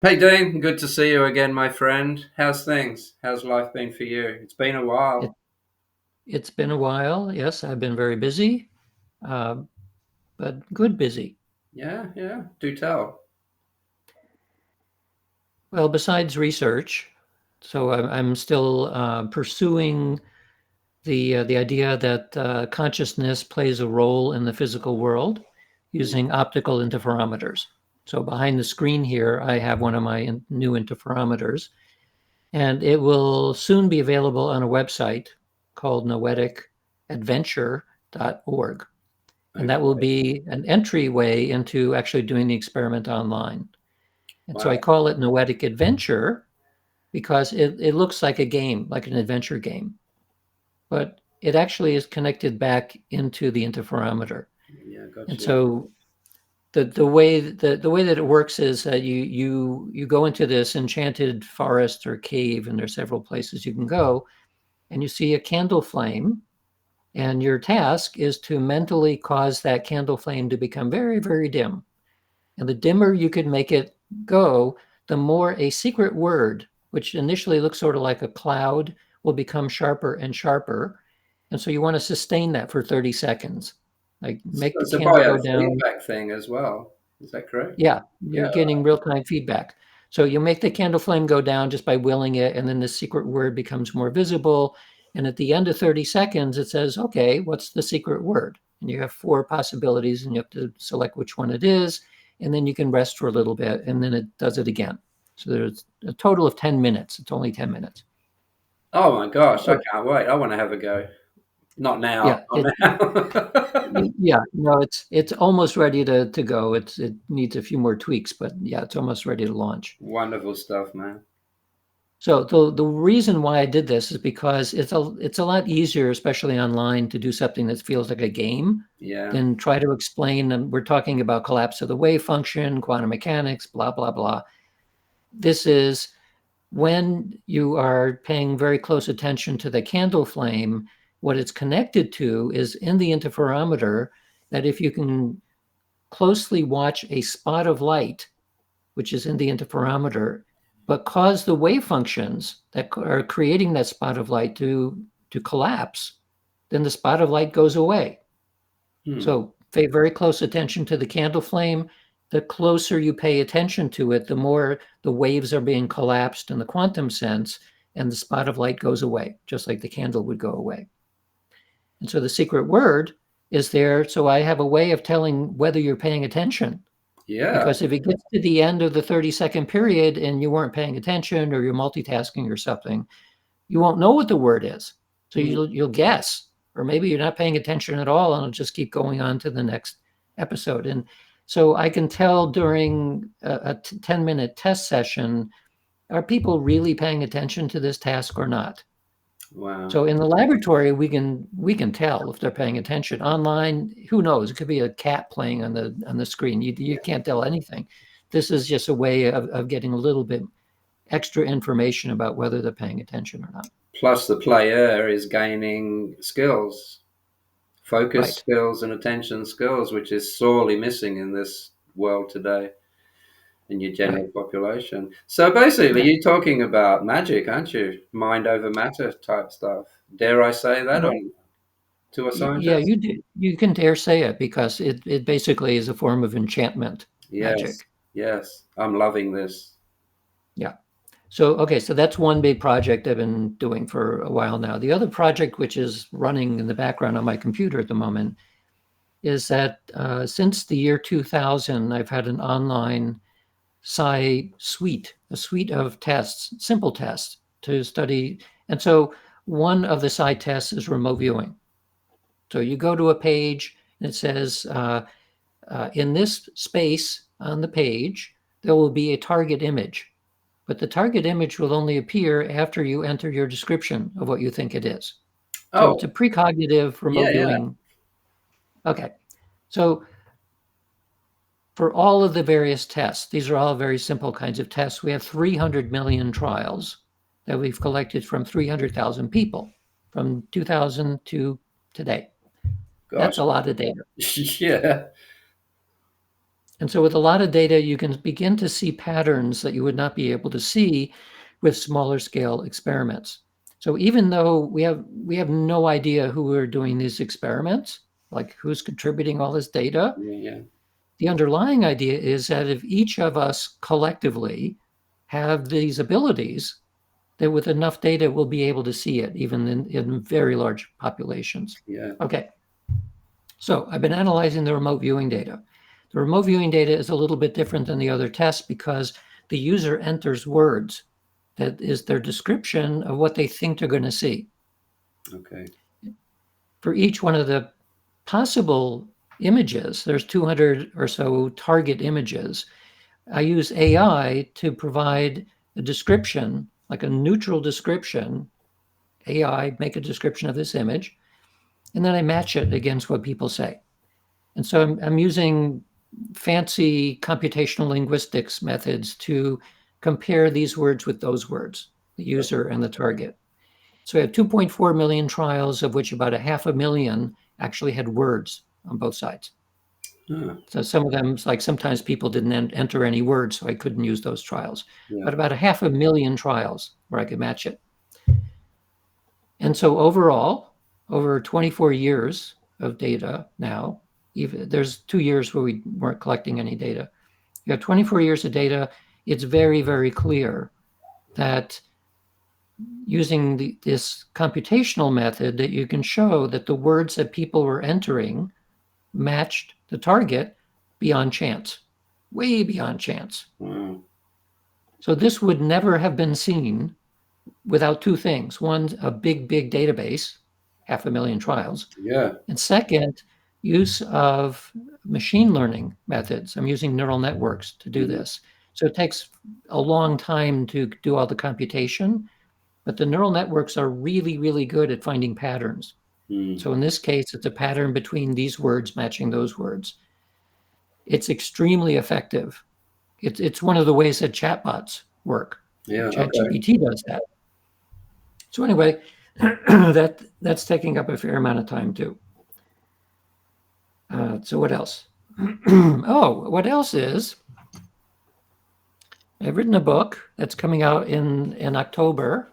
Hey Dean, good to see you again, my friend. How's things? How's life been for you? It's been a It, while. it's been a while. Yes, I've been very busy, uh, but good busy. Yeah, yeah, do tell. Well, besides research, so I'm still pursuing the idea that consciousness plays a role in the physical world using optical interferometers. So behind the screen here, I have one of my new interferometers, and it will soon be available on a website called noeticadventure.org. And that will Okay, be an entryway into actually doing the experiment online. And so I wow. call it Noetic Adventure because it looks like a game, like an adventure game, but it actually is connected back into the interferometer. Yeah, And gotcha. so the way that it works is that you go into this enchanted forest or cave, and there's several places you can go, and you see a candle flame. And your task is to mentally cause that candle flame to become very, very dim. And the dimmer you can make it go, the more a secret word, which initially looks sort of like a cloud, will become sharper and sharper. And so you want to sustain that for 30 seconds. Like So make the it's a candle go down. biofeedback thing as well. Is that correct? Yeah, Yeah. you're getting real time feedback. So you make the candle flame go down just by willing it, and then the secret word becomes more visible. And at the end of 30 seconds, it says, okay, what's the secret word? And you have four possibilities, and you have to select which one it is. And then you can rest for a little bit, and then it does it again. So there's a total of 10 minutes. It's only 10 minutes. Oh my gosh, I So, can't wait. I want to have a go. Not now. yeah, Not now. yeah, no, it's almost ready to go. It needs a few more tweaks, but yeah, it's almost ready to launch. Wonderful stuff, man. So the reason why I did this is because it's a lot easier, especially online, to do something that feels like a game Yeah. than try to explain. And we're talking about collapse of the wave function, quantum mechanics, blah blah blah. This is when you are paying very close attention to the candle flame. What it's connected to is in the interferometer. That if you can closely watch a spot of light which is in the interferometer, but cause the wave functions that are creating that spot of light to collapse, then the spot of light goes away. Hmm. So pay very close attention to the candle flame. The closer you pay attention to it, the more the waves are being collapsed in the quantum sense, and the spot of light goes away, just like the candle would go away. And so the secret word is there. So I have a way of telling whether you're paying attention. Yeah. Because if it gets to the end of the 30-second period and you weren't paying attention or you're multitasking or something, you won't know what the word is. So Hmm. you'll guess, or maybe you're not paying attention at all and it'll just keep going on to the next episode. And so I can tell during a 10-minute test session, are people really paying attention to this task or not? Wow. So in the laboratory, we can tell if they're paying attention. Online, who knows? It could be a cat playing on the screen. You can't tell anything. This is just a way of getting a little bit extra information about whether they're paying attention or not. Plus, the player is gaining skills, focus Right. skills, and attention skills, which is sorely missing in this world today in your Right. general population. So basically, Yeah. you're talking about magic, aren't you? Mind over matter type stuff. Dare I say that Well, on to a yeah, scientist? you can dare say it because it basically is a form of enchantment Yes, magic. yes. I'm loving this. Yeah. So, okay, so that's one big project I've been doing for a while now. The other project, which is running in the background on my computer at the moment, is that since the year 2000, I've had an online Sci suite, a suite of tests, simple tests to study. And so one of the Sci tests is remote viewing. So you go to a page and it says, in this space on the page, there will be a target image. But the target image will only appear after you enter your description of what you think it is. So it's Oh, a precognitive remote yeah, yeah. viewing. Okay. So for all of the various tests, these are all very simple kinds of tests. We have 300 million trials that we've collected from 300,000 people from 2000 to today. That's Gosh, a lot of data. yeah. And so with a lot of data, you can begin to see patterns that you would not be able to see with smaller scale experiments. So even though we have no idea who are doing these experiments, like who's contributing all this data, Yeah. the underlying idea is that if each of us collectively have these abilities, that with enough data, we'll be able to see it, even in very large populations. Yeah. Okay, so I've been analyzing the remote viewing data. The remote viewing data is a little bit different than the other tests because the user enters words. That is their description of what they think they're going to see. Okay. For each one of the possible images, there's 200 or so target images. I use AI to provide a description, like a neutral description. AI, make a description of this image, and then I match it against what people say. And so I'm using fancy computational linguistics methods to compare these words with those words, the user and the target. So we had 2.4 million trials, of which about 500,000 actually had words on both sides. Ah, So some of them, like sometimes people didn't enter any words, so I couldn't use those trials. yeah. But about 500,000 trials where I could match it. And so overall, over 24 years of data now, even there's 2 years where we weren't collecting any data. You have 24 years of data. It's very, very clear that using this computational method that you can show that the words that people were entering matched the target beyond chance, way beyond chance. Wow. So this would never have been seen without two things. One, a big, big database, 500,000 trials. Yeah. And second, use of machine learning methods. I'm using neural networks to do this. So it takes a long time to do all the computation, but the neural networks are really, really good at finding patterns. Mm. So in this case, it's a pattern between these words matching those words. It's extremely effective. It's one of the ways that chatbots work. Yeah. Okay. ChatGPT does that. So anyway, that's taking up a fair amount of time too. So what else? Oh, what else is I've written a book that's coming out in October.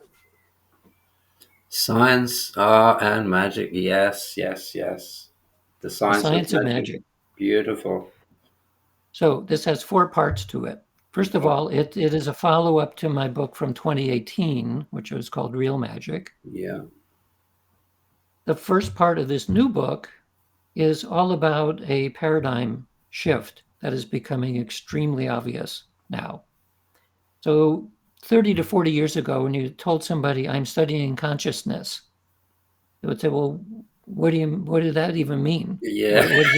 Science, art, and magic. Yes, yes, yes. The The science of Science of magic. Magic. Beautiful. So this has 4 parts to it. First of Okay. all, it is a follow-up to my book from 2018, which was called Real Magic. Yeah. The first part of this new book is all about a paradigm shift that is becoming extremely obvious now. So 30 to 40 years ago, when you told somebody, I'm studying consciousness, they would say, well, what did that even mean? Yeah. What does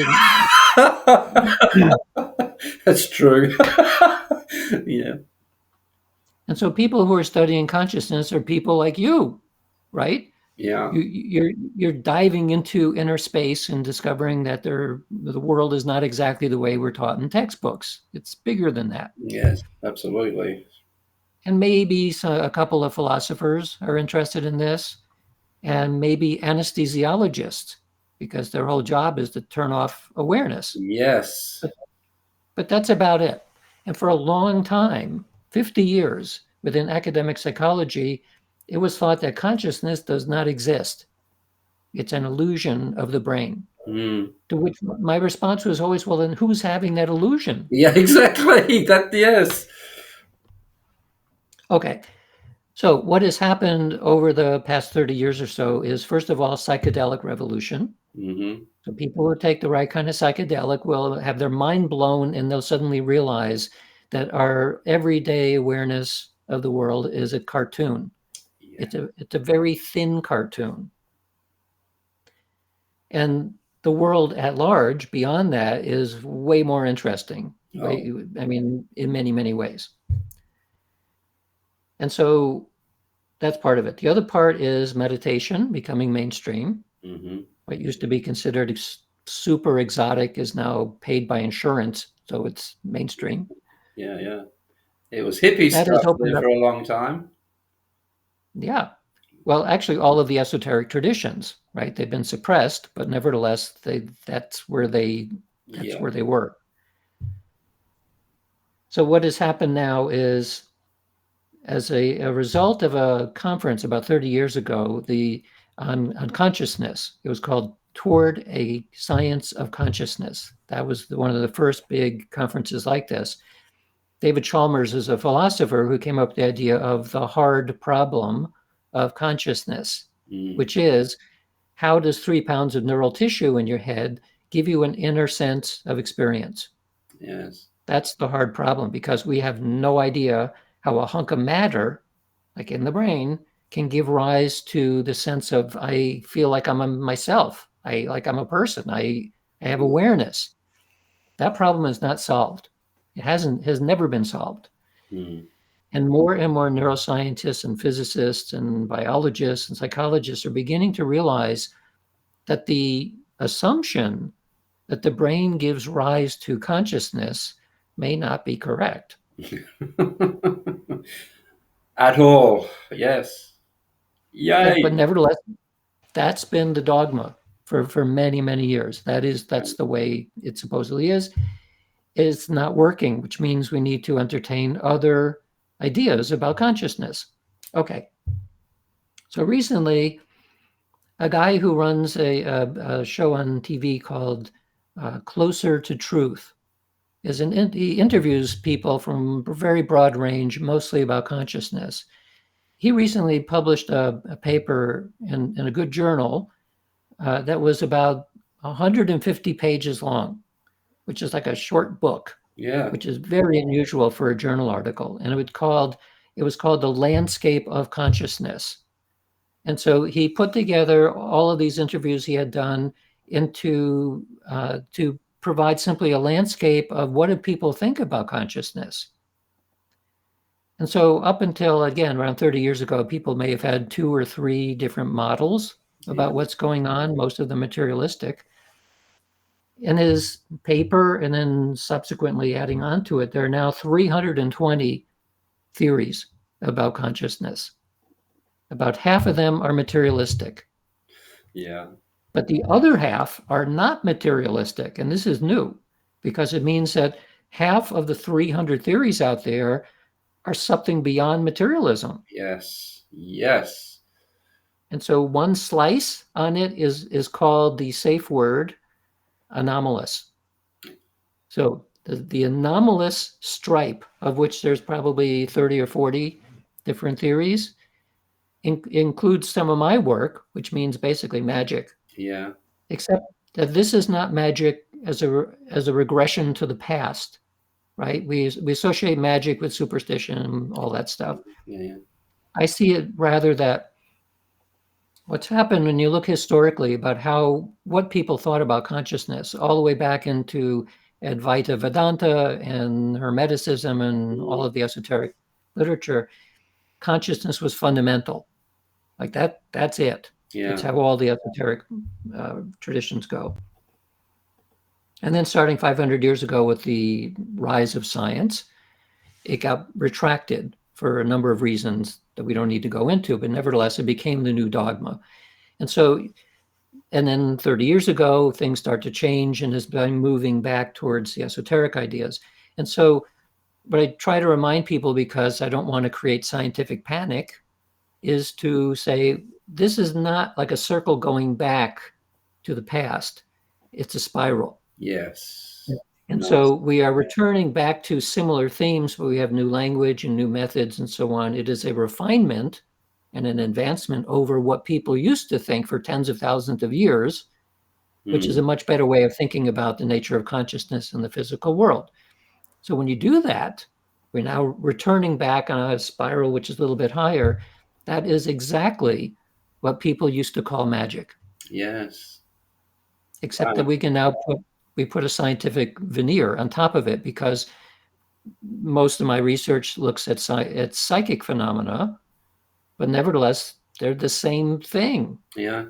it That's true. Yeah. And so people who are studying consciousness are people like you, right? Yeah. You're diving into inner space and discovering that the world is not exactly the way we're taught in textbooks. It's bigger than that. Yes, absolutely. And maybe a couple of philosophers are interested in this, and maybe anesthesiologists, because their whole job is to turn off awareness. Yes. But that's about it. And for a long time, 50 years within academic psychology, it was thought that consciousness does not exist. It's an illusion of the brain. Mm. To which my response was always, well, then who's having that illusion? Yeah, exactly. That, yes. Okay. So what has happened over the past 30 years or so is, first of all, psychedelic revolution. Mm-hmm. So people who take the right kind of psychedelic will have their mind blown, and they'll suddenly realize that our everyday awareness of the world is a cartoon. Yeah. It's a very thin cartoon. And the world at large beyond that is way more interesting. Oh. I mean, in many, many ways. And so that's part of it. The other part is meditation becoming mainstream. Mm-hmm. What used to be considered super exotic is now paid by insurance, so it's mainstream. Yeah, yeah. It was hippie That has stuff opened there up, for a long time. yeah. Well, actually, all of the esoteric traditions, right? They've been suppressed, but nevertheless, that's where they Yeah. were. So what has happened now is, as a result of a conference about 30 years ago, on consciousness, it was called Toward a Science of Consciousness. That was one of the first big conferences like this. David Chalmers is a philosopher who came up with the idea of the hard problem of consciousness, which is, how does 3 pounds of neural tissue in your head give you an inner sense of experience? Yes. That's the hard problem, because we have no idea how a hunk of matter, like in the brain, can give rise to the sense of, I feel like I'm myself. Like I'm a person. I have awareness. That problem is not solved. It has never been solved. And more neuroscientists and physicists and biologists and psychologists are beginning to realize that the assumption that the brain gives rise to consciousness may not be correct. At all. Yes. Yay. But nevertheless, that's been the dogma for many, many years. That's the way it supposedly is. It's not working, which means we need to entertain other ideas about consciousness. Okay. So recently, a guy who runs a show on TV called Closer to Truth he interviews people from a very broad range, mostly about consciousness. He recently published a paper in a good journal that was about 150 pages long, which is like a short book, which is very unusual for a journal article. And it was called The Landscape of Consciousness. And so he put together all of these interviews he had done into to provide simply a landscape of what do people think about consciousness. And so up until, again, around 30 years ago, people may have had 2 or 3 different models about what's going on, most of them materialistic. In his paper, and then subsequently adding on to it, there are now 320 theories about consciousness. About half of them are materialistic. Yeah. But the other half are not materialistic. And this is new, because it means that half of the 300 theories out there are something beyond materialism. Yes. Yes. And so one slice on it is called the safe word anomalous. So the anomalous stripe, of which there's probably 30 or 40 different theories, includes some of my work, which means basically magic. Yeah. Except that this is not magic as a regression to the past, right? We associate magic with superstition and all that stuff. Yeah. I see it rather that what's happened when you look historically about what people thought about consciousness, all the way back into Advaita Vedanta and Hermeticism and all of the esoteric literature, consciousness was fundamental. Like that's it. Yeah. It's how all the esoteric traditions go. And then starting 500 years ago with the rise of science, it got retracted for a number of reasons that we don't need to go into, but nevertheless, it became the new dogma. And then 30 years ago, things start to change and has been moving back towards the esoteric ideas. And so what I try to remind people, because I don't want to create scientific panic, is to say, this is not like a circle going back to the past. It's a spiral. Yes. And so we are returning back to similar themes, but we have new language and new methods and so on. It is a refinement and an advancement over what people used to think for tens of thousands of years, which is a much better way of thinking about the nature of consciousness in the physical world. So when you do that, we're now returning back on a spiral which is a little bit higher. That is exactly what people used to call magic. Yes. Except that we can now put a scientific veneer on top of it, because most of my research looks at psychic phenomena, but nevertheless, they're the same thing. Yeah.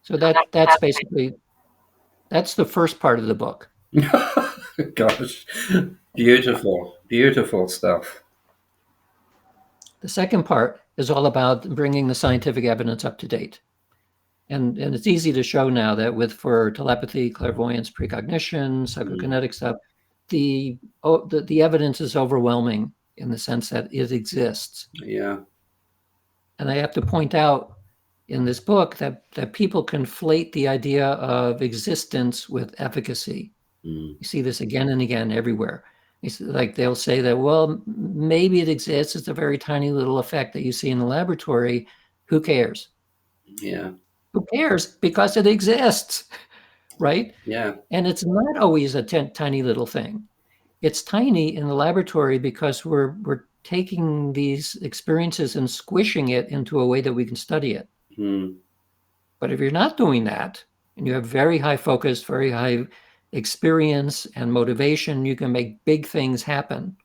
So that's basically, that's the first part of the book. Gosh, beautiful, beautiful stuff. The second part is all about bringing the scientific evidence up to date. And it's easy to show now that for telepathy, clairvoyance, precognition, psychokinetic stuff, the evidence is overwhelming in the sense that it exists. Yeah. And I have to point out in this book that people conflate the idea of existence with efficacy. Mm. You see this again and again everywhere. It's like they'll say that, well, maybe it exists. It's a very tiny little effect that you see in the laboratory. Who cares? Yeah. Who cares? Because it exists, right? Yeah. And it's not always a tiny little thing. It's tiny in the laboratory because we're taking these experiences and squishing it into a way that we can study it. Mm. But if you're not doing that, and you have very high focus, very high experience and motivation, you can make big things happen.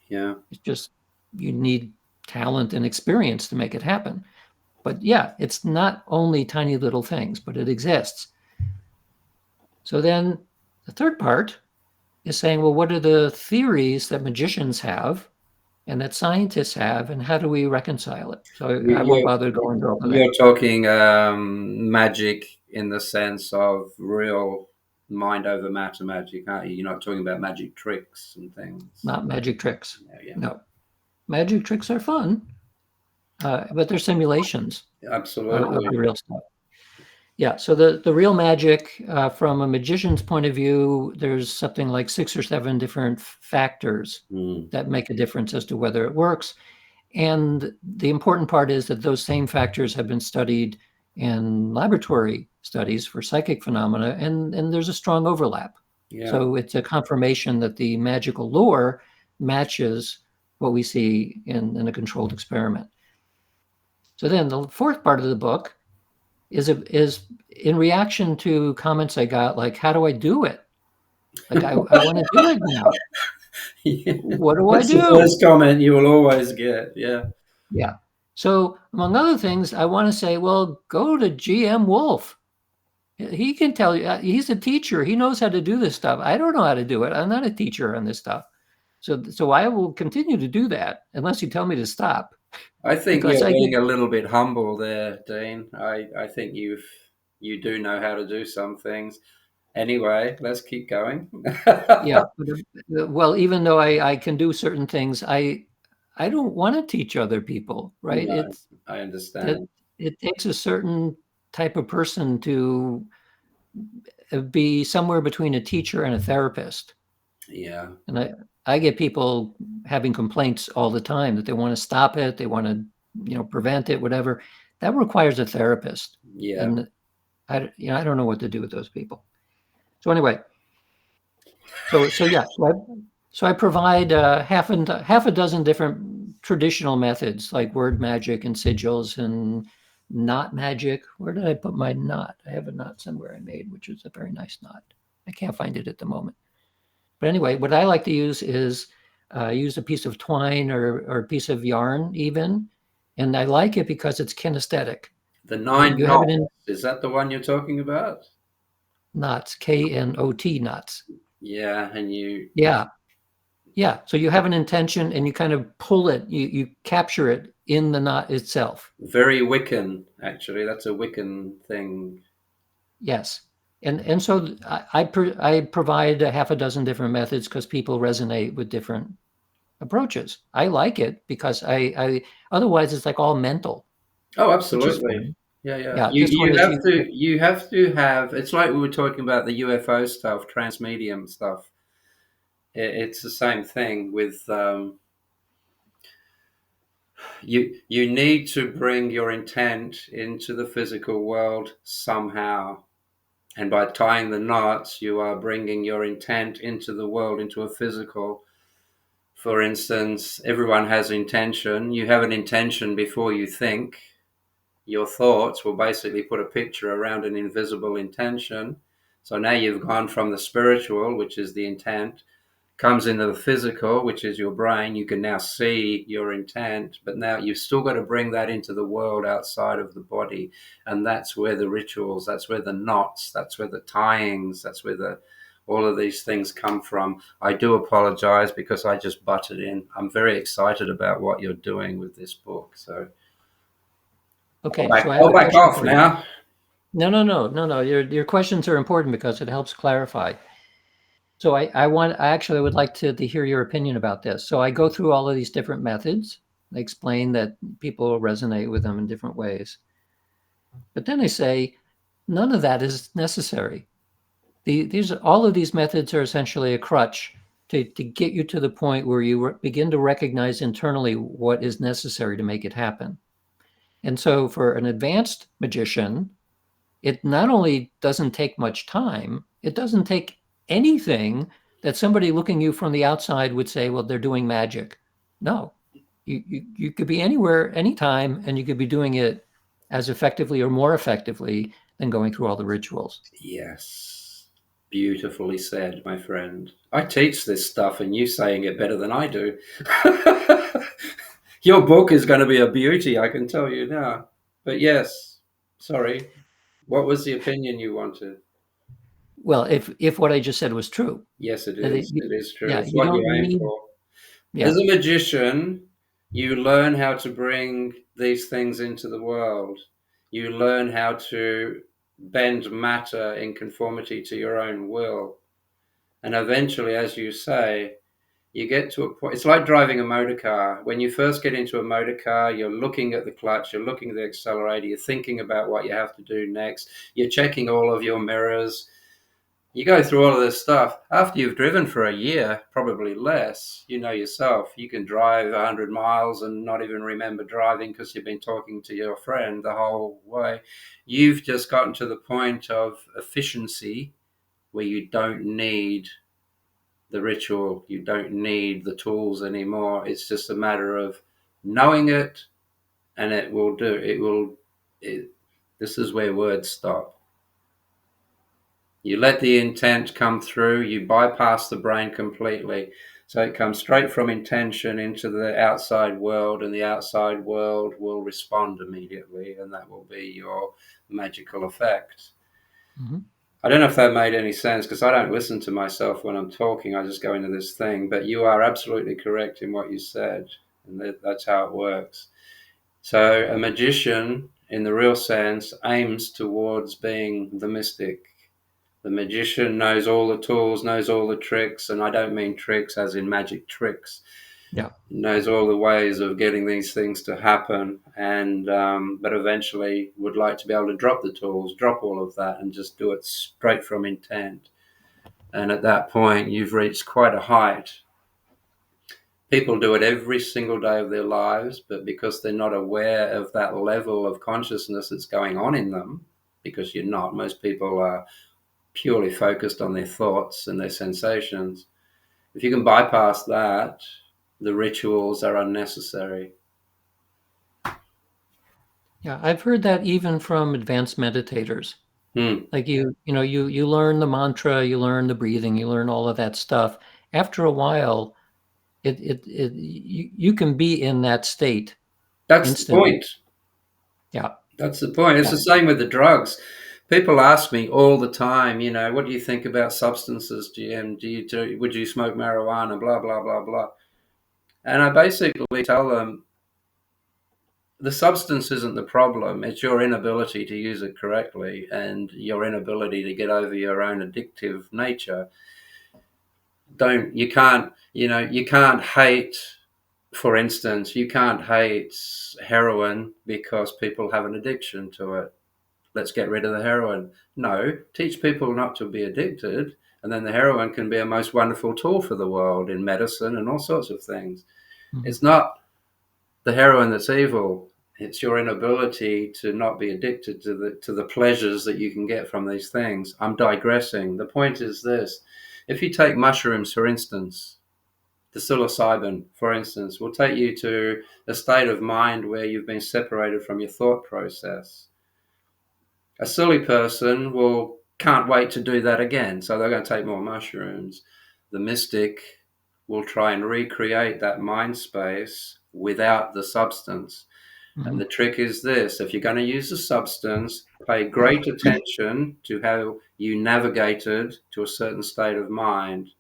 Yeah. It's just you need talent and experience to make it happen. But yeah, it's not only tiny little things, but it exists. So then the third part is saying, well, what are the theories that magicians have and that scientists have, and how do we reconcile it? So I won't You're, bother going over that. you're talking magic in the sense of real mind over matter magic, aren't you? You're not talking about magic tricks and things. Not magic tricks. Yeah, yeah. No. Magic tricks are fun, but they're simulations of Absolutely. the real stuff. Yeah, so the real magic, from a magician's point of view, there's something like 6 or 7 different factors Mm. that make a difference as to whether it works. And the important part is that those same factors have been studied in laboratory studies for psychic phenomena, and there's a strong overlap. Yeah. So it's a confirmation that the magical lore matches what we see in a controlled experiment. So then the fourth part of the book is in reaction to comments I got, like, how do I do it? Like, I want to do it now. Yeah. What do I That's the do? first comment you will always get. Yeah. Yeah. So among other things, I want to say, well, go to GM Wolf. He can tell you, he's a teacher. He knows how to do this stuff. I don't know how to do it. I'm not a teacher on this stuff. So I will continue to do that unless you tell me to stop. I think Because you're I being get, a little bit humble there, Dean. I think you do know how to do some things. Anyway, let's keep going. yeah. Well, even though I can do certain things, I don't want to teach other people, right? No, I That understand. it takes a certain type of person to be somewhere between a teacher and a therapist. Yeah, And I get people having complaints all the time that they want to stop it, they want to, prevent it, whatever. That requires a therapist. yeah. And I don't know what to do with those people. So anyway, so yeah, so I provide half a dozen different traditional methods like word magic and sigils and knot magic. Where did I put my knot? I have a knot somewhere I made, which is a very nice knot. I can't find it at the moment. But anyway, what I like to use is use a piece of twine or a piece of yarn even. And I like it because it's kinesthetic. The nine You have it knots. in Is that the one you're talking about? knots, Knot knots. Yeah, and you Yeah. Yeah. So you have an intention and you kind of pull it, you capture it in the knot itself. very Wiccan, actually. That's a Wiccan thing. Yes. And so I provide a half a dozen different methods because people resonate with different approaches. I like it because I otherwise it's like all mental, Oh, which is absolutely. fun. Yeah, yeah. Yeah, You this one you is have to have. It's like we were talking about the UFO stuff, transmedium stuff. It's the same thing with you need to bring your intent into the physical world somehow. And by tying the knots, you are bringing your intent into the world, into a physical. For instance, everyone has intention. You have an intention before you think. Your thoughts will basically put a picture around an invisible intention. So now you've gone from the spiritual, which is the intent, comes into the physical, which is your brain. You can now see your intent, but now you've still got to bring that into the world outside of the body. And that's where the rituals, that's where the knots, that's where the tyings, that's where all of these things come from. I do apologize because I just butted in. I'm very excited about what you're doing with this book. So okay. So I have I'll a back question off for you. now. No. Your questions are important because it helps clarify. So I actually would like to hear your opinion about this. So I go through all of these different methods. I explain that people resonate with them in different ways. But then I say, none of that is necessary. All of these methods are essentially a crutch to get you to the point where you begin to recognize internally what is necessary to make it happen. And so for an advanced magician, it not only doesn't take much time, it doesn't take anything that somebody looking you from the outside would say, well, they're doing magic. No, you could be anywhere, anytime, and you could be doing it as effectively or more effectively than going through all the rituals. Yes. Beautifully said, my friend. I teach this stuff and you saying it better than I do. Your book is going to be a beauty, I can tell you now. But yes, sorry. What was the opinion you wanted? Well, if what I just said was true, Yes, it that is. It is true. yeah, It's you what you don't aim need, for. As yeah, a magician, you learn how to bring these things into the world. You learn how to bend matter in conformity to your own will. And eventually, as you say, you get to a point. It's like driving a motor car. When you first get into a motor car, you're looking at the clutch, you're looking at the accelerator, you're thinking about what you have to do next, you're checking all of your mirrors. You go through all of this stuff. After you've driven for a year, probably less, you know yourself, you can drive 100 miles and not even remember driving because you've been talking to your friend the whole way. You've just gotten to the point of efficiency where you don't need the ritual, you don't need the tools anymore. It's just a matter of knowing it, and it will do. This is where words stop. You let the intent come through, you bypass the brain completely. So it comes straight from intention into the outside world, and the outside world will respond immediately, and that will be your magical effect. mhm. I don't know if that made any sense because I don't listen to myself when I'm talking. I just go into this thing. But you are absolutely correct in what you said, and that's how it works. So a magician, in the real sense, aims towards being the mystic. The magician knows all the tools, knows all the tricks, and I don't mean tricks as in magic tricks. Yeah. Knows all the ways of getting these things to happen, and but eventually would like to be able to drop the tools, drop all of that, and just do it straight from intent. And at that point, you've reached quite a height. People do it every single day of their lives, but because they're not aware of that level of consciousness that's going on in them, because you're not, most people are purely focused on their thoughts and their sensations. If you can bypass that, the rituals are unnecessary. Yeah, I've heard that even from advanced meditators. Hmm. Like you learn the mantra, you learn the breathing, you learn all of that stuff. After a while, you can be in that state That's the instantly. point. Yeah, That's the point. It's yeah. the same with the drugs. People ask me all the time, what do you think about substances, GM? Would you smoke marijuana? Blah, blah, blah, blah. And I basically tell them the substance isn't the problem. It's your inability to use it correctly and your inability to get over your own addictive nature. You can't hate, for instance, you can't hate heroin because people have an addiction to it. Let's get rid of the heroin. No, teach people not to be addicted, and then the heroin can be a most wonderful tool for the world in medicine and all sorts of things. Mhm. It's not the heroin that's evil. It's your inability to not be addicted to the pleasures that you can get from these things. I'm digressing. The point is this: if you take mushrooms, for instance, the psilocybin, for instance, will take you to a state of mind where you've been separated from your thought process. A silly person will can't wait to do that again, so they're going to take more mushrooms. The mystic will try and recreate that mind space without the substance. And Mhm. the trick is this: if you're going to use the substance, pay great attention to how you navigated to a certain state of mind.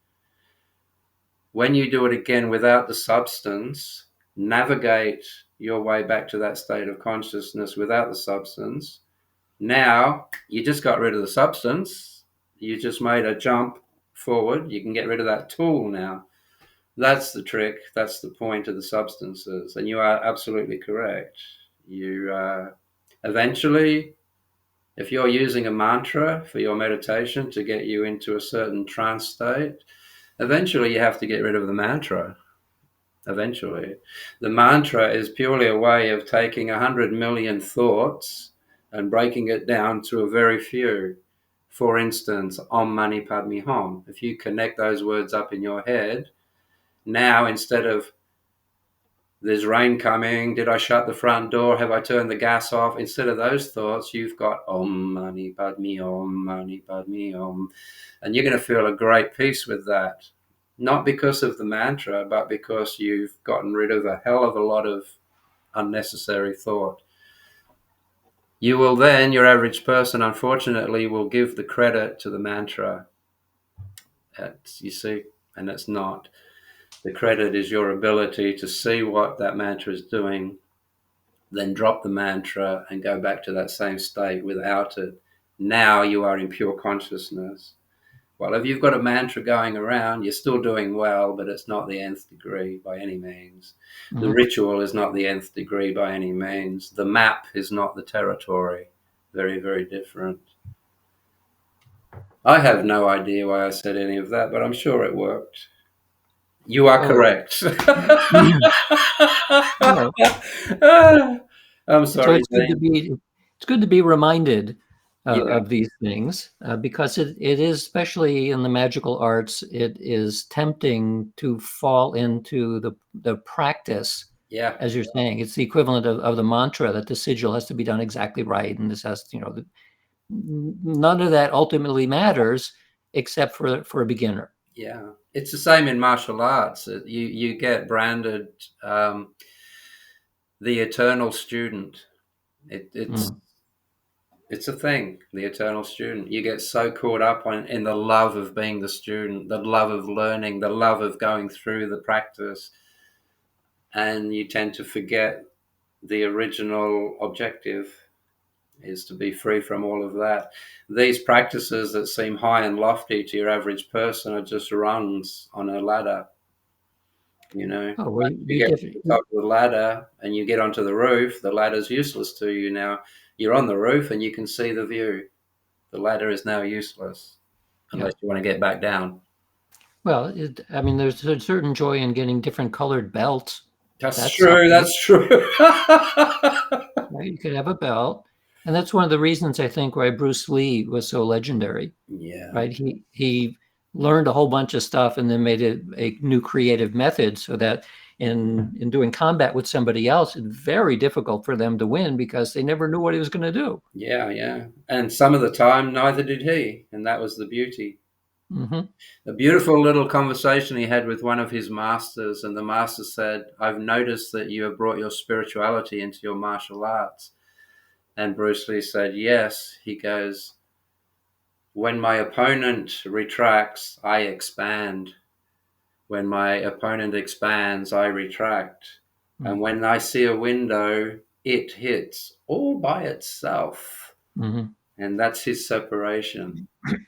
When you do it again without the substance, navigate your way back to that state of consciousness without the substance. Now you just got rid of the substance. You just made a jump forward, you can get rid of that tool now. That's the trick. That's the point of the substances. And you are absolutely correct. You eventually, if you're using a mantra for your meditation to get you into a certain trance state, eventually you have to get rid of the mantra. Eventually, the mantra is purely a way of taking 100 million thoughts and breaking it down to a very few. For instance, Om Mani Padme Hum. If you connect those words up in your head, now instead of there's rain coming, did I shut the front door, have I turned the gas off, instead of those thoughts, you've got Om Mani Padme Om Mani Padme Om, and you're going to feel a great peace with that. Not because of the mantra, but because you've gotten rid of a hell of a lot of unnecessary thought. You will then, your average person, unfortunately, will give the credit to the mantra. You see, and it's not. The credit is your ability to see what that mantra is doing, then drop the mantra and go back to that same state without it. Now you are in pure consciousness. Well, if you've got a mantra going around, you're still doing well, but it's not the nth degree by any means. The ritual is not the nth degree by any means. The map is not the territory. Very, very different. I have no idea why I said any of that, but I'm sure it worked. You are correct. No. I'm So sorry, it's good to be reminded yeah, of these things because it is, especially in the magical arts, it is tempting to fall into the practice. yeah, As you're saying, it's the equivalent of the mantra that the sigil has to be done exactly right, and this has, none of that ultimately matters except for a beginner. yeah. It's the same in martial arts. You get branded the eternal student. It's Mm. it's a thing. The eternal student. You get so caught up in the love of being the student, the love of learning, the love of going through the practice, and you tend to forget the original objective is to be free from all of that. These practices that seem high and lofty to your average person are just rungs on a ladder. Oh, well, Once you get to the top of the ladder and you get onto the roof, the ladder's useless to you now. You're on the roof and you can see the view. The ladder is now useless yeah. unless you want to get back down. Well, I mean, there's a certain joy in getting different colored belts. That's That's true. something. That's true. Right? You could have a belt, and that's one of the reasons I think why Bruce Lee was so legendary. Yeah. Right? He learned a whole bunch of stuff and then made it a new creative method, so that in doing combat with somebody else, it's very difficult for them to win because they never knew what he was going to do. Yeah. Yeah. And some of the time, neither did he. And that was the beauty. Hmm. A beautiful little conversation he had with one of his masters, and the master said, I've noticed that you have brought your spirituality into your martial arts. And Bruce Lee said, yes. He goes, when my opponent retracts, I expand. When my opponent expands, I retract. And when I see a window, it hits all by itself. Mm-hmm. And that's his separation.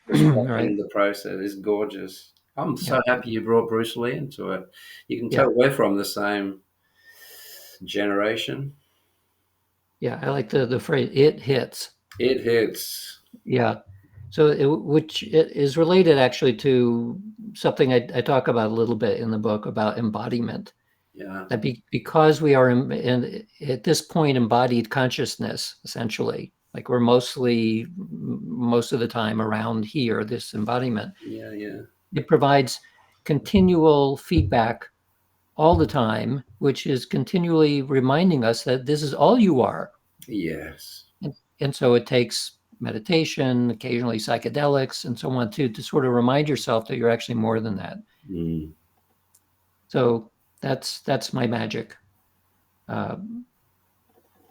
Just Right. watching the process is gorgeous. I'm Yeah. so happy you brought Bruce Lee into it. You can Yeah. tell we're from the same generation. Yeah. I like the phrase "it hits." It hits. Yeah. So, which it is related actually to something I talk about a little bit in the book about embodiment. Yeah. That because we are in at this point embodied consciousness, essentially, like we're mostly most of the time around here, this embodiment, Yeah. Yeah. it provides continual feedback all the time, which is continually reminding us that this is all you are. Yes. And so it takes meditation, occasionally psychedelics, and so on to sort of remind yourself that you're actually more than that. Mm. So that's my magic. Uh,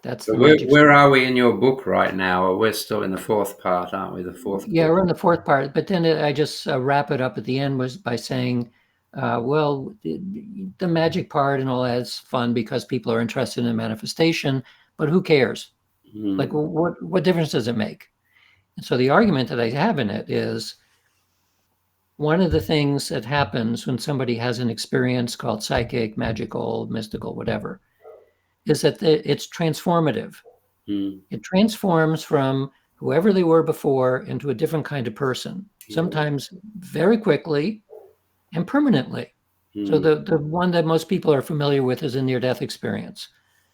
that's So the magic. where are we in your book right now? Or we're still in the fourth part, aren't we? The fourth Yeah, book. we're in the fourth part, but then I just wrap it up at the end was by saying, well, the magic part and all that's fun because people are interested in manifestation, but who cares? Like, Mm. what difference does it make? And so the argument that I have in it is one of the things that happens when somebody has an experience called psychic, magical, mystical, whatever, is that it's transformative. Mm. It transforms from whoever they were before into a different kind of person, Yeah. sometimes very quickly and permanently. So Mm. the one that most people are familiar with is a near-death experience.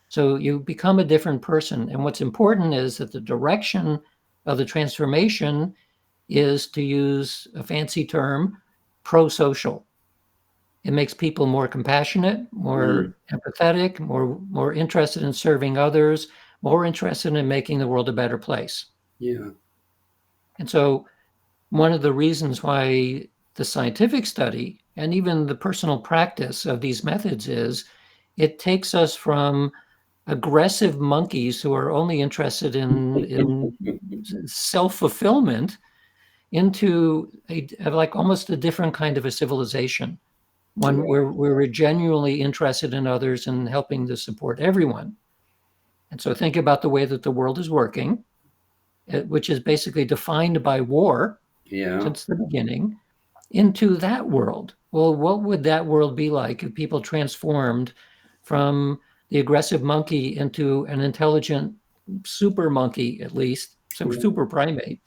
So you become a different person. And what's important is that the direction of the transformation is, to use a fancy term, pro-social. It makes people more compassionate, Mm. more empathetic, more interested in serving others, more interested in making the world a better place. Yeah. And so one of the reasons why the scientific study and even the personal practice of these methods is it takes us from aggressive monkeys who are only interested in self-fulfillment into like almost a different kind of a civilization, one where we're genuinely interested in others and helping to support everyone. And so think about the way that the world is working, which is basically defined by war Yeah. since the beginning, into that world. Well, what would that world be like if people transformed from the aggressive monkey into an intelligent super monkey, at least, so super primate?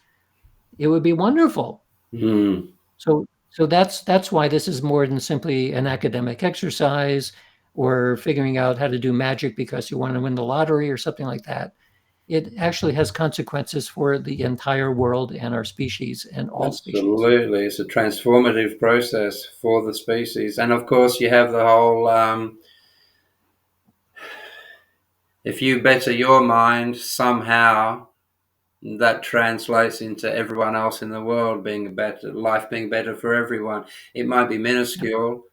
It would be wonderful. Mm. So that's why this is more than simply an academic exercise or figuring out how to do magic because you want to win the lottery or something like that. It actually has consequences for the entire world and our species and all species. Absolutely. It's a transformative process for the species. And of course, you have the whole if you better your mind somehow, that translates into everyone else in the world being better, life being better for everyone. It might be minuscule,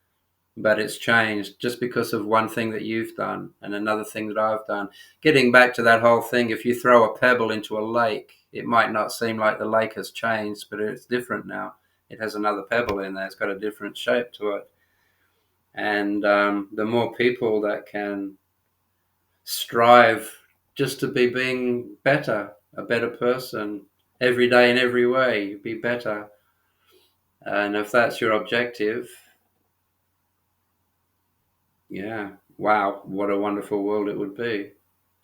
but it's changed just because of one thing that you've done and another thing that I've done. Getting back to that whole thing, if you throw a pebble into a lake, it might not seem like the lake has changed, but it's different now. It has another pebble in there. It's got a different shape to it. And the more people that can strive just to be being better, a better person, every day in every way, be better. And if that's your objective, yeah, wow, what a wonderful world it would be.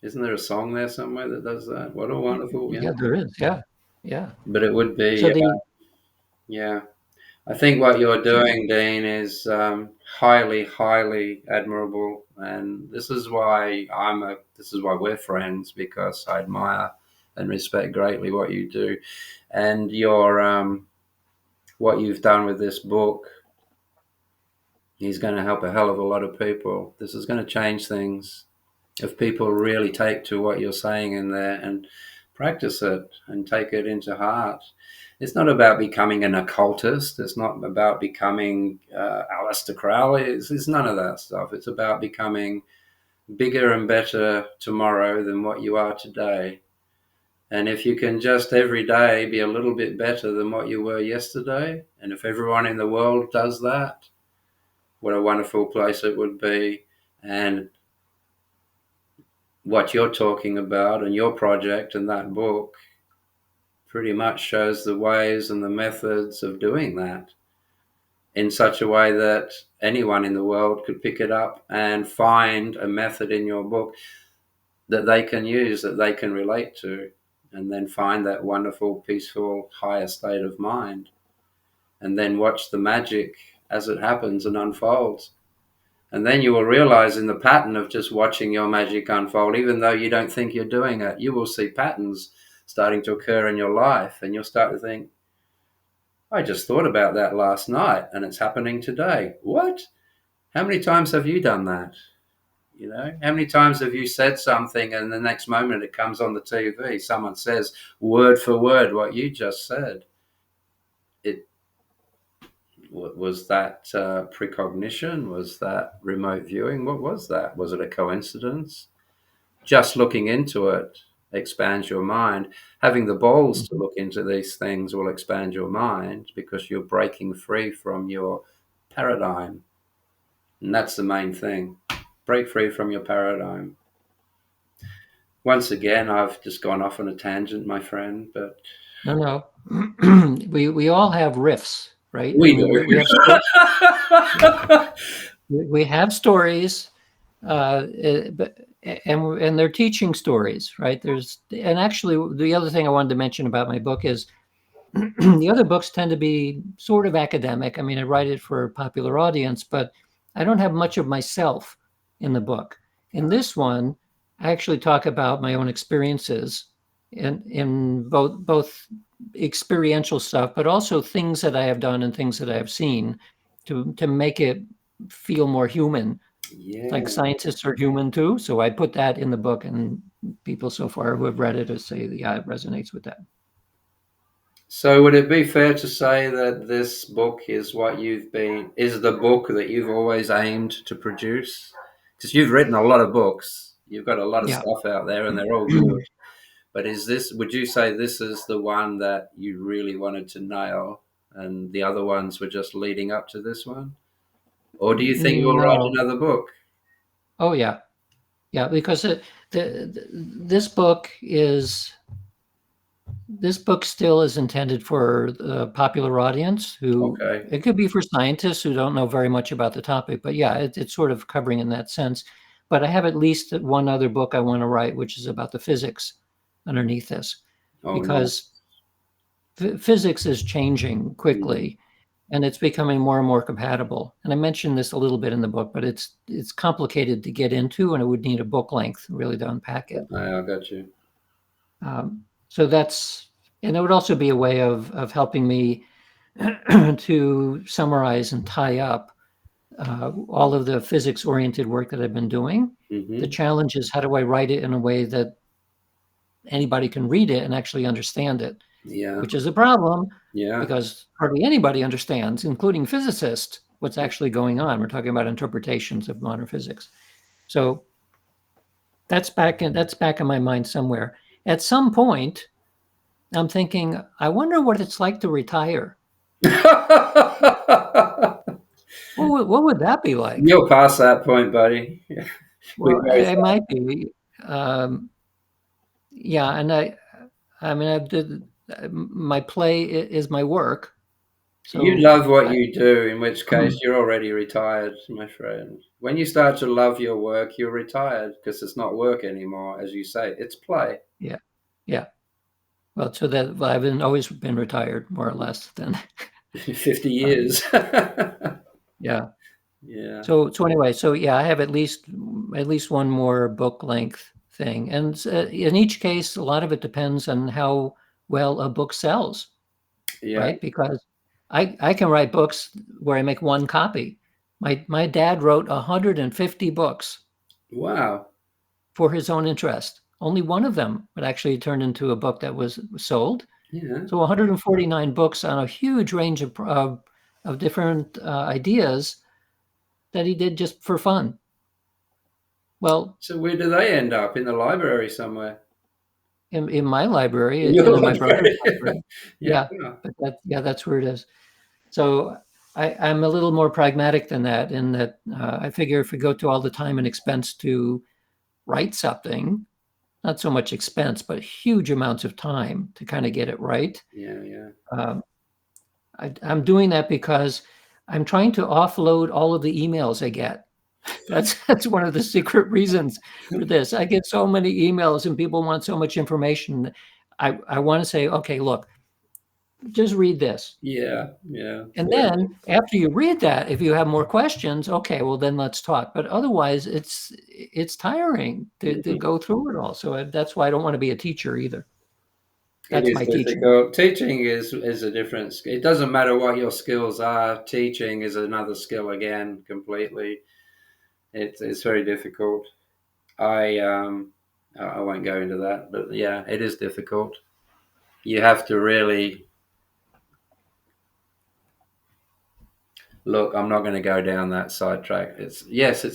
Isn't there a song there somewhere that does that? What a wonderful, yeah. Yeah, there is. Yeah, yeah. But it would be, So the yeah. I think what you're so doing, Dean, is highly, highly admirable, and this is why This is why we're friends, because I admire and respect greatly what you do, and your what you've done with this book is going to help a hell of a lot of people. This is going to change things if people really take to what you're saying in there and practice it and take it into heart. It's not about becoming an occultist. It's not about becoming Aleister Crowley. It's none of that stuff. It's about becoming bigger and better tomorrow than what you are today. And if you can just every day be a little bit better than what you were yesterday, and if everyone in the world does that, what a wonderful place it would be. And what you're talking about and your project and that book pretty much shows the ways and the methods of doing that in such a way that anyone in the world could pick it up and find a method in your book that they can use, that they can relate to, and then find that wonderful, peaceful, higher state of mind, and then watch the magic as it happens and unfolds. And then you will realize in the pattern of just watching your magic unfold, even though you don't think you're doing it, you will see patterns starting to occur in your life. And you'll start to think, I just thought about that last night and it's happening today. What? How many times have you done that? You know, how many times have you said something and the next moment it comes on the TV? Someone says word for word what you just said. It was that precognition? Was that remote viewing? What was that? Was it a coincidence? Just looking into it expands your mind. Having the balls to Mhm. look into these things will expand your mind because you're breaking free from your paradigm. And that's the main thing. Break free from your paradigm. Once again, I've just gone off on a tangent, my friend, but no, no. We all have riffs, right? I We mean, do. we have stories, but and they're teaching stories, right? And actually, the other thing I wanted to mention about my book is the other books tend to be sort of academic. I mean, I write it for a popular audience, but I don't have much of myself in the book. In this one, I actually talk about my own experiences in both experiential stuff, but also things that I have done and things that I have seen to make it feel more human. Yeah. Like scientists are human too, so I put that in the book, and people so far who have read it say, yeah, it resonates with that. So would it be fair to say that this book is is the book that you've always aimed to produce? Because you've written a lot of books, you've got a lot of Yeah. stuff out there, and they're all good. But would you say this is the one that you really wanted to nail, and the other ones were just leading up to this one? Or do you think you'll write No. another book? Oh yeah, yeah. Because this book still is intended for the popular audience who Okay. it could be for scientists who don't know very much about the topic. But yeah, it's sort of covering in that sense. But I have at least one other book I want to write, which is about the physics underneath this, Oh, no. because physics is changing Mm. quickly and it's becoming more and more compatible. And I mentioned this a little bit in the book, but it's complicated to get into, and it would need a book length really to unpack it. I got you. So that's, and it would also be a way of helping me to summarize and tie up all of the physics-oriented work that I've been doing. The Hmm. challenge is, how do I write it in a way that anybody can read it and actually understand it? Yeah. Which is a problem Yeah. because hardly anybody understands, including physicists, what's actually going on. We're talking about interpretations of modern physics. So that's back in my mind somewhere. At some point, I'm thinking, I wonder what it's like to retire. What would that be like? You'll pass that point, buddy. We Well, both it might be. Um, yeah, and I mean, I did my play is my work. You So love what I, you do, in which case you're already retired, my friend. When you start to love your work, you're retired because it's not work anymore, as you say. It's play. yeah, yeah. Well, so that well, always been retired more or less. Then, 50 um, years. yeah. Yeah. So anyway, so yeah, I have at least one more book length thing, and in each case, a lot of it depends on how well a book sells, Yeah. right? Because I can write books where I make one copy. My dad wrote 150 books Wow. for his own interest. Only one of them would actually turn into a book that was sold. Yeah. So 149 books on a huge range of different ideas that he did just for fun. Well, So where do they end up? In the library somewhere? in my library In your and in my brother's library? library, Yeah. yeah, but that's where it is. So I'm a little more pragmatic than that, in that I figure if we go to all the time and expense to write something, not so much expense, but huge amounts of time to kind of get it right. Yeah. Yeah. Um, I'm doing that because I'm trying to offload all of the emails I get. That's one of the secret reasons for this. I get so many emails and people want so much information. I want to say, okay, look, just read this. Yeah. Yeah. And Fair then after you read that, if you have more questions, okay, well then let's talk. But otherwise, it's tiring to enough. go through it all. So that's why I don't want to be a teacher either. It That's is my teaching. difficult. Teaching is a different. It doesn't matter what your skills are. Teaching is another skill again, completely. It's very difficult. I won't go into that, but yeah, it is difficult. You have to really look. I'm not going to go down that sidetrack. It's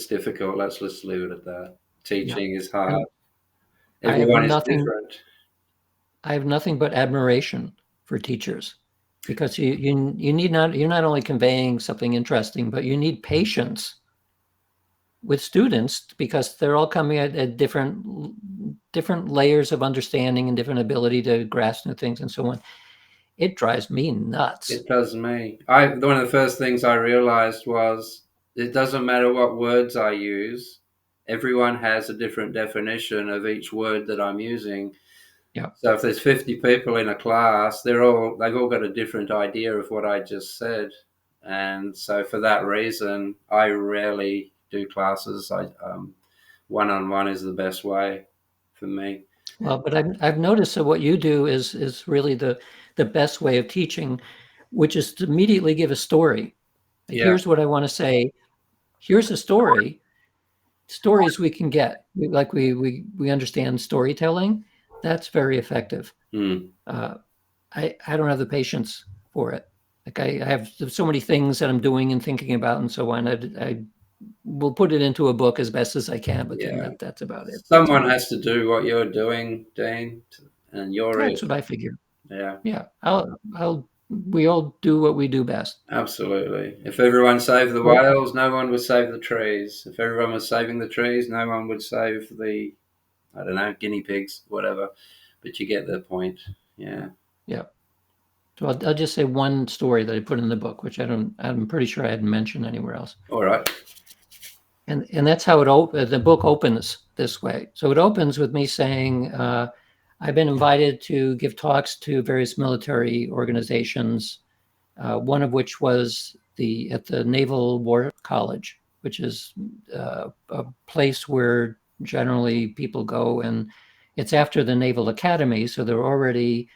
difficult. Let's just leave it at that. Yeah. Teaching is hard. And I have Everyone is nothing different. I have nothing but admiration for teachers, because you need not you're not only conveying something interesting, but you need patience with students because they're all coming at different layers of understanding and different ability to grasp new things and so on. it drives me nuts. It does me. One of the first things I realized was it doesn't matter what words I use. Everyone has a different definition of each word that I'm using. Yeah. So if there's 50 people in a class, they've all got a different idea of what I just said. And so for that reason, I rarely do classes. One-on-one is the best way for me. Well, but I've noticed that what you do is really the best way of teaching, which is to immediately give a story. Like, Yeah. here's what I want to say. Here's a story. Stories we can get. We understand storytelling. That's very effective. Mm. I don't have the patience for it. Like, I have so many things that I'm doing and thinking about and so on. I will put it into a book as best as I can, but then Yeah. that's about it. Someone has to do what you're doing, Dean, and you're it. That's what I figure. Yeah. Yeah, we all do what we do best. Absolutely. If everyone saved the Well, whales, no one would save the trees. If everyone was saving the trees, no one would save the, I don't know, guinea pigs, whatever. But you get the point. Yeah. yeah. So I'll just say one story that I put in the book, which I'm pretty sure I hadn't mentioned anywhere else. All right. And that's how the book opens this way. So it opens with me saying, I've been invited to give talks to various military organizations, one of which was at the Naval War College, which is a place where generally people go, and it's after the Naval Academy, so they're already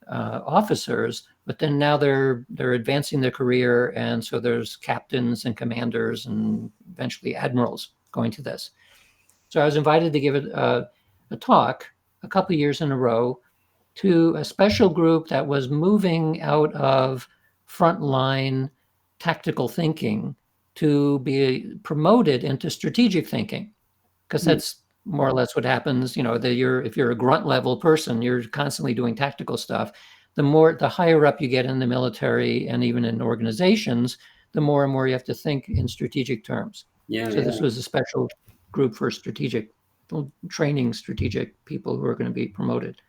officers, but then now they're advancing their career, and so there's captains and commanders and eventually admirals going to this. So I was invited to give a talk a couple of years in a row to a special group that was moving out of frontline tactical thinking to be promoted into strategic thinking, because that's more or less what happens. If you're a grunt level person, you're constantly doing tactical stuff. The higher up you get in the military and even in organizations, the more and more you have to think in strategic terms. Yeah. So Yeah. this was a special group for training strategic people who are going to be promoted.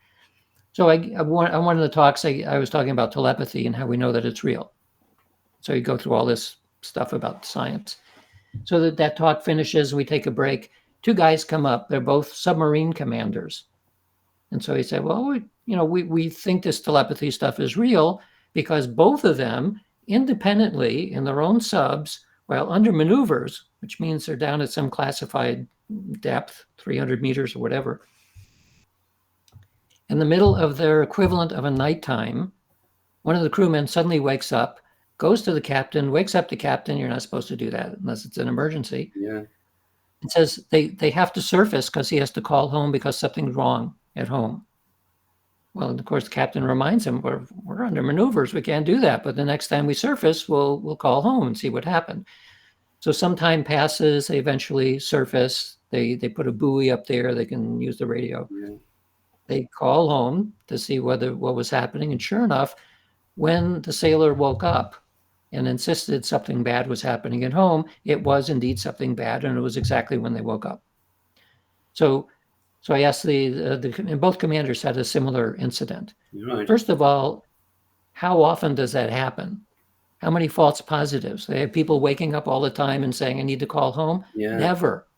So one of the talks, I was talking about telepathy and how we know that it's real. So you go through all this stuff about science. So that talk finishes, we take a break. Two guys come up. They're both submarine commanders. And so he said, well, we think this telepathy stuff is real because both of them independently in their own subs, while under maneuvers, which means they're down at some classified depth, 300 meters or whatever, in the middle of their equivalent of a nighttime, one of the crewmen suddenly wakes up, goes to the captain, wakes up the captain. You're not supposed to do that unless it's an emergency. Yeah. And says they have to surface because he has to call home because something's wrong at home. Well, of course, the captain reminds him, we're under maneuvers. We can't do that. But the next time we surface, we'll call home and see what happened. So some time passes. They eventually surface. They put a buoy up there. They can use the radio. Yeah. They call home to see what was happening. And sure enough, when the sailor woke up and insisted something bad was happening at home, it was indeed something bad, and it was exactly when they woke up. So I asked and both commanders had a similar incident. Right. First of all, how often does that happen? How many false positives? They have people waking up all the time and saying, I need to call home? Yeah. Never.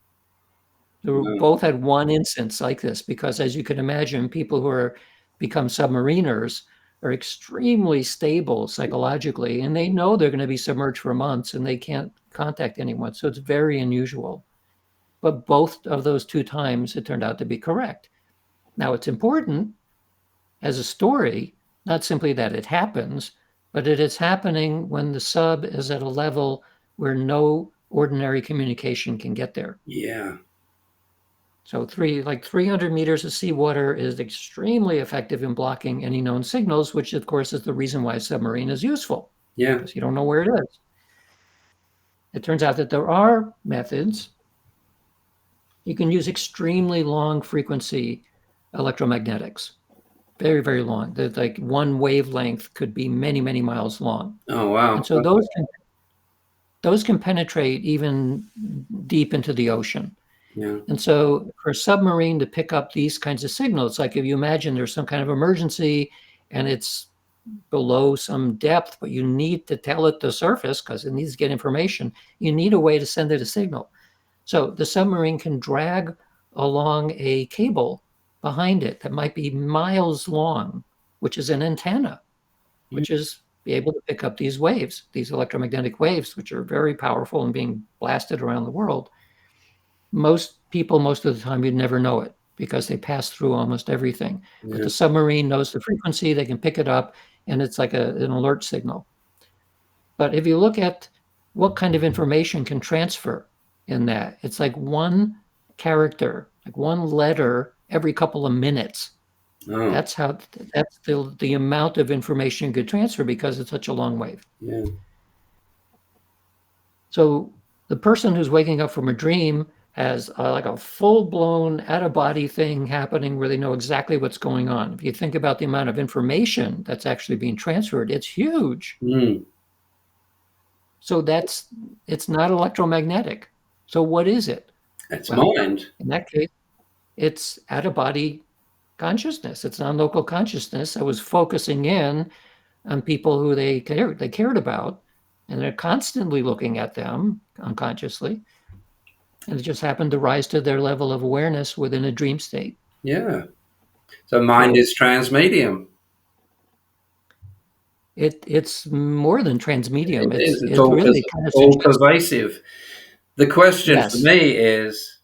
They both had one instance like this, because as you can imagine, people who become submariners are extremely stable psychologically, and they know they're going to be submerged for months and they can't contact anyone. So it's very unusual. But both of those two times, it turned out to be correct. Now, it's important as a story, not simply that it happens, but it is happening when the sub is at a level where no ordinary communication can get there. Yeah. So 300 meters of seawater is extremely effective in blocking any known signals, which of course is the reason why a submarine is useful. Yeah. Because you don't know where it is. It turns out that there are methods. You can use extremely long frequency electromagnetics. Very, very long. Like one wavelength could be many, many miles long. Oh, wow. And so those can penetrate even deep into the ocean. Yeah. And so for a submarine to pick up these kinds of signals, like if you imagine there's some kind of emergency and it's below some depth, but you need to tell it to surface because it needs to get information. You need a way to send it a signal. So the submarine can drag along a cable behind it that might be miles long, which is an antenna, which is be able to pick up these waves, these electromagnetic waves, which are very powerful and being blasted around the world. Most people, most of the time, you'd never know it because they pass through almost everything. Yeah. But the submarine knows the frequency, they can pick it up, and it's like an alert signal. But if you look at what kind of information can transfer in that, it's like one character, like one letter every couple of minutes. Oh, That's the amount of information you could transfer because it's such a long wave. yeah. So the person who's waking up from a dream has like a full-blown out-of-body thing happening where they know exactly what's going on. If you think about the amount of information that's actually being transferred, it's huge. Mm. So it's not electromagnetic. So what is it? It's Well, mind. in that case, it's out-of-body consciousness. It's non-local consciousness that was focusing in on people who they cared about, and they're constantly looking at them unconsciously. And it just happened to rise to their level of awareness within a dream state. Yeah. So mind So is transmedium. it's more than transmedium. It is. It's It all, really kind of all suggests, pervasive. The question for yes, me is,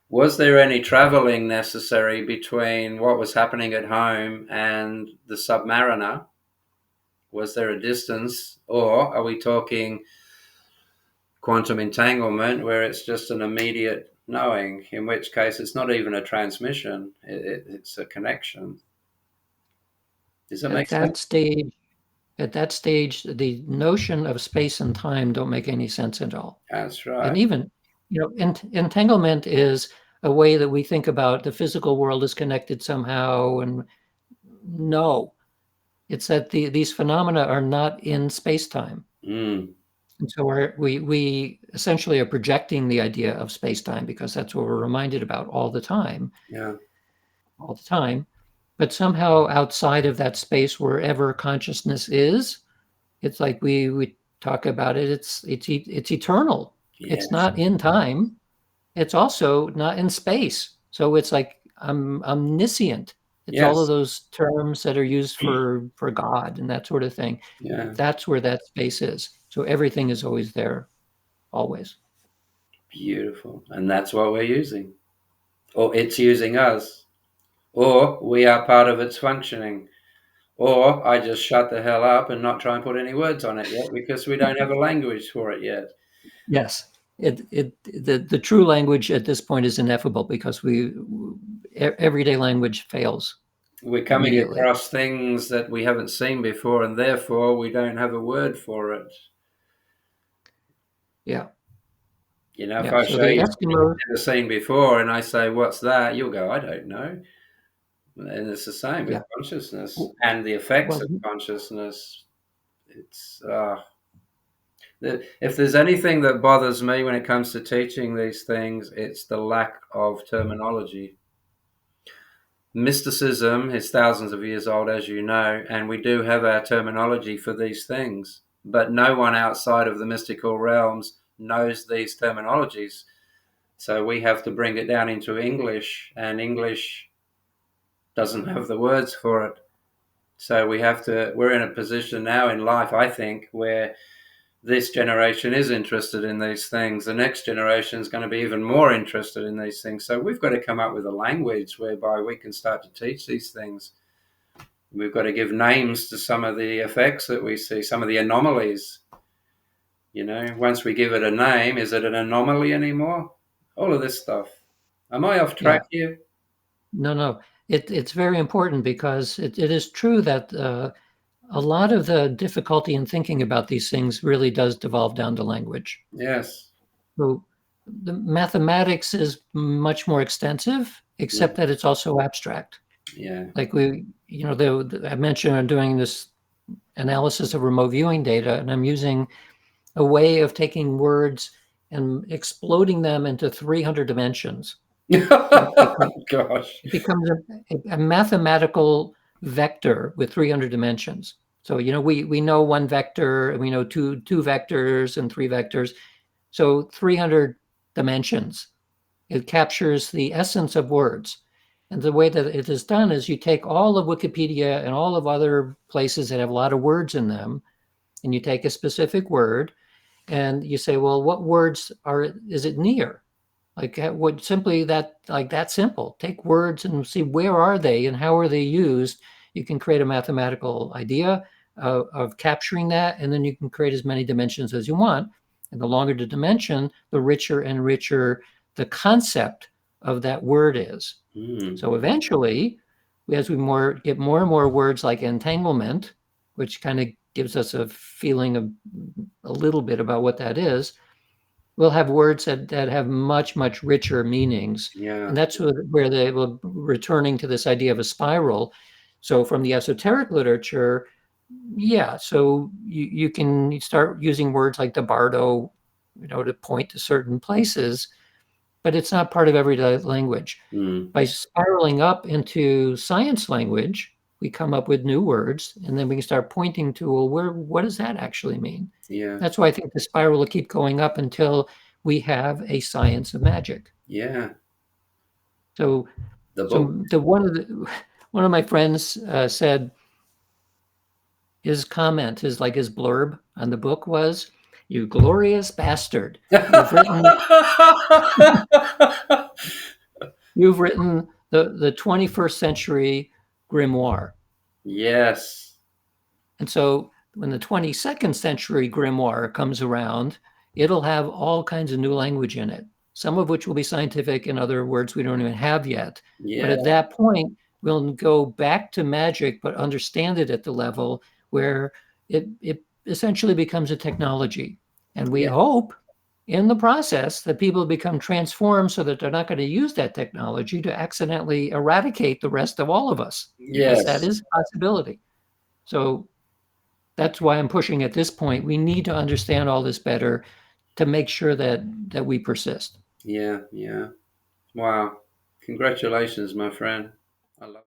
was there any traveling necessary between what was happening at home and the submariner? Was there a distance? Or are we talking quantum entanglement where it's just an immediate knowing, in which case it's not even a transmission, it's a connection? Does that at make sense? that stage, at that stage, the notion of space and time don't make any sense at all. That's And right. even, entanglement is a way that we think about the physical world is connected somehow. And no, it's that these phenomena are not in space-time. Mm, And so we essentially are projecting the idea of space-time because that's what we're reminded about all the time, yeah. all the time. But somehow outside of that space, wherever consciousness is, it's like we talk about it. It's eternal. It's Yes. not in time. It's also not in space. So it's like omniscient. It's all of Yes. those terms that are used for God and that sort of thing. Yeah. That's where that space is. So everything is always there, always. Beautiful. And that's what we're using. Or it's using us. Or we are part of its functioning. Or I just shut the hell up and not try and put any words on it yet because we don't have a language for it yet. Yes. The true language at this point is ineffable because everyday language fails We're coming immediately. across things that we haven't seen before, and therefore we don't have a word for it. Yeah. You know, if Yeah. I So show the you something Eskimo, you've never seen before and I say, "What's that?" You'll go, "I don't know." And it's the same with yeah. consciousness and the effects Well, of consciousness. It's if there's anything that bothers me when it comes to teaching these things, it's the lack of terminology. Mysticism is thousands of years old, as you know, and we do have our terminology for these things, but no one outside of the mystical realms knows these terminologies. So we have to bring it down into English, and English doesn't have the words for it. So we're in a position now in life, I think, where this generation is interested in these things. The next generation is going to be even more interested in these things. So we've got to come up with a language whereby we can start to teach these things. We've got to give names to some of the effects that we see, some of the anomalies. You know, once we give it a name, is it an anomaly anymore? All of this stuff. Am I off track yeah. here? No. It's very important because it is true that a lot of the difficulty in thinking about these things really does devolve down to language. Yes. So the mathematics is much more extensive, Yeah. except that it's also abstract. Yeah. Like I mentioned I'm doing this analysis of remote viewing data, and I'm using a way of taking words and exploding them into 300 dimensions. So Gosh. it becomes a mathematical vector with 300 dimensions. So, we know one vector, and we know two vectors and three vectors. So 300 dimensions. It captures the essence of words. And the way that it is done is you take all of Wikipedia and all of other places that have a lot of words in them, and you take a specific word and you say, well, what words is it near? Like what simply that like that simple. Take words and see where are they and how are they used. You can create a mathematical idea of capturing that, and then you can create as many dimensions as you want. And the longer the dimension, the richer and richer the concept of that word is. Mm. So eventually, as we get more and more words like entanglement, which kind of gives us a feeling of a little bit about what that is, we'll have words that have much, much richer meanings. Yeah. And that's where they will returning to this idea of a spiral. So from the esoteric literature, yeah, so you can start using words like the bardo, to point to certain places, but it's not part of everyday language. Mm. By spiraling up into science language, we come up with new words, and then we can start pointing to, well, what does that actually mean? Yeah. That's why I think the spiral will keep going up until we have a science of magic. Yeah. So, The so book. one of my friends said his comment, his blurb on the book was, "You glorious bastard! You've written the 21st century grimoire." Yes. And so when the 22nd century grimoire comes around, it'll have all kinds of new language in it, some of which will be scientific and other words we don't even have yet. But Yeah. at that point, we'll go back to magic, but understand it at the level where it essentially becomes a technology. And we Yeah. hope in the process that people become transformed so that they're not going to use that technology to accidentally eradicate the rest of all of us, because that Yes. is a possibility. So that's why I'm pushing at this point. We need to understand all this better to make sure that we persist. Yeah. Yeah. Wow. Congratulations, my friend. I love